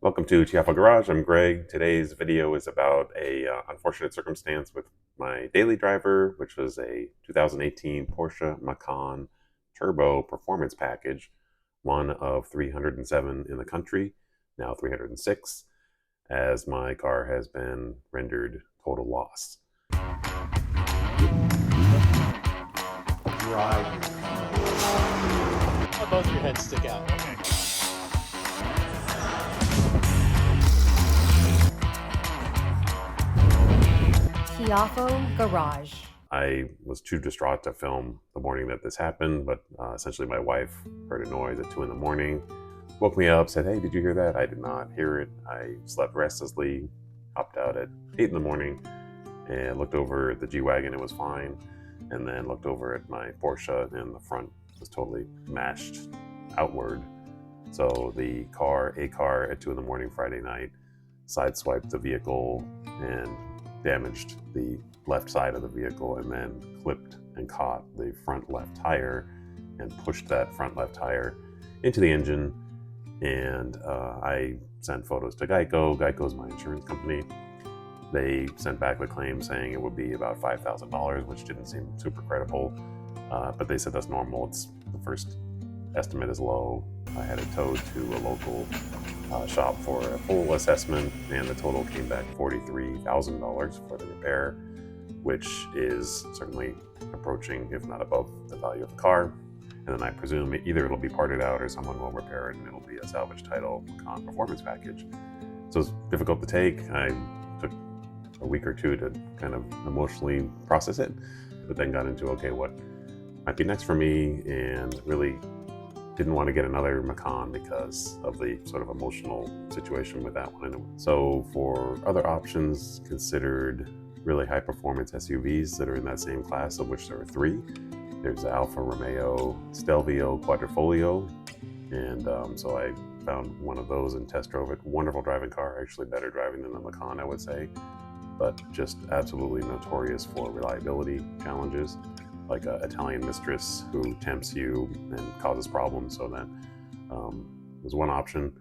Welcome to Tiafa Garage. I'm Greg. Today's video is about a unfortunate circumstance with my daily driver, which was a 2018 Porsche Macan Turbo Performance Package, one of 307 in the country, now 306, as my car has been rendered total loss. Drive. Both of your heads stick out. Okay. Tiafa Garage. I was too distraught to film the morning that this happened, but essentially my wife heard a noise at 2 in the morning, woke me up, said, "Hey, did you hear that?" I did not hear it. I slept restlessly, hopped out at 8 in the morning and looked over at the G-Wagon, it was fine, and then looked over at my Porsche and the front was totally mashed outward. So a car at 2 in the morning Friday night sideswiped the vehicle and damaged the left side of the vehicle, and then clipped and caught the front left tire and pushed that front left tire into the engine. And I sent photos to Geico. Geico's my insurance company. They sent back the claim saying it would be about $5,000, which didn't seem super credible. But they said that's normal. It's the first estimate is low. I had it towed to a local shop for a full assessment, and the total came back $43,000 for the repair, which is certainly approaching, if not above, the value of the car. And then I presume either it'll be parted out or someone will repair it and it'll be a salvage title Macan performance package. So it's difficult to take. I took a week or two to kind of emotionally process it, but then got into, okay, what might be next for me, and really didn't want to get another Macan because of the sort of emotional situation with that one. So for other options, considered really high performance SUVs that are in that same class, of which there are three. There's the Alfa Romeo Stelvio Quadrifoglio, and so I found one of those and test drove it. Wonderful driving car, actually better driving than the Macan, I would say, but just absolutely notorious for reliability challenges, like an Italian mistress who tempts you and causes problems. So that was one option.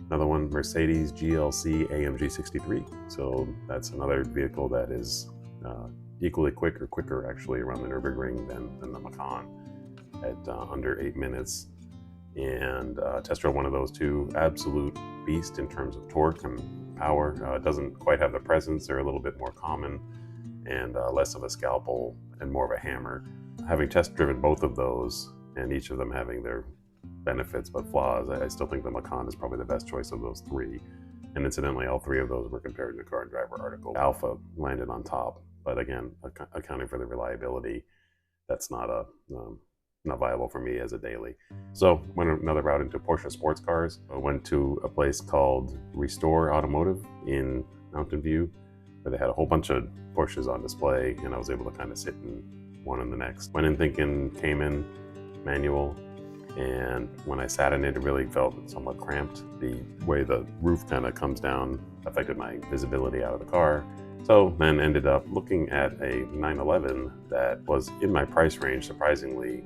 Another one, Mercedes GLC AMG 63. So that's another vehicle that is equally quick, or quicker actually, around the Nürburgring than the Macan at under 8 minutes. And test drove one of those too. Absolute beast in terms of torque and power. Doesn't quite have the presence. They're a little bit more common and less of a scalpel and more of a hammer. Having test driven both of those, and each of them having their benefits but flaws, I still think the Macan is probably the best choice of those three. And incidentally, all three of those were compared in the Car and Driver article. Alfa landed on top, but again, accounting for the reliability, that's not viable for me as a daily. So went another route into Porsche sports cars. I went to a place called Restore Automotive in Mountain View, where they had a whole bunch of Porsches on display, and I was able to kind of sit in one and the next. Went in thinking Cayman manual, and when I sat in it, it really felt somewhat cramped. The way the roof kind of comes down affected my visibility out of the car. So then ended up looking at a 911 that was in my price range, surprisingly,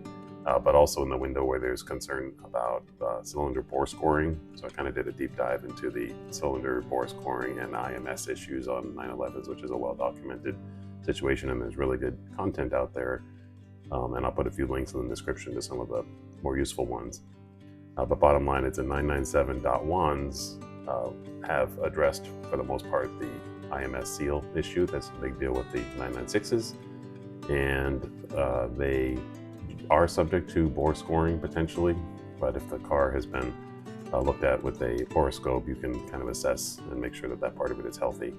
but also in the window where there's concern about cylinder bore scoring. So I kind of did a deep dive into the cylinder bore scoring and IMS issues on 911s, which is a well-documented situation, and there's really good content out there. And I'll put a few links in the description to some of the more useful ones. But bottom line, it's a 997.1s have addressed, for the most part, the IMS seal issue. That's a big deal with the 996s. And they are subject to bore scoring potentially, but if the car has been looked at with a borescope, you can kind of assess and make sure that that part of it is healthy.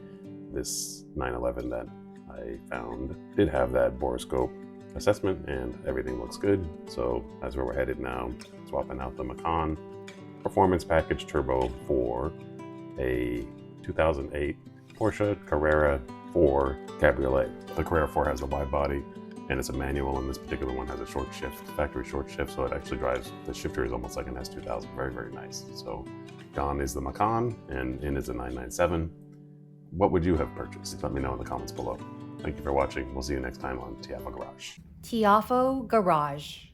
This 911 that I found did have that borescope assessment, and everything looks good. So that's where we're headed now, swapping out the Macan Performance Package Turbo for a 2008 Porsche Carrera 4 Cabriolet. The Carrera 4 has a wide body, and it's a manual, and this particular one has a short shift, factory short shift, so it actually drives, the shifter is almost like an S2000, very, very nice. So gone is the Macan, and in is a 997. What would you have purchased? Let me know in the comments below. Thank you for watching. We'll see you next time on Tiafa Garage. Tiafa Garage.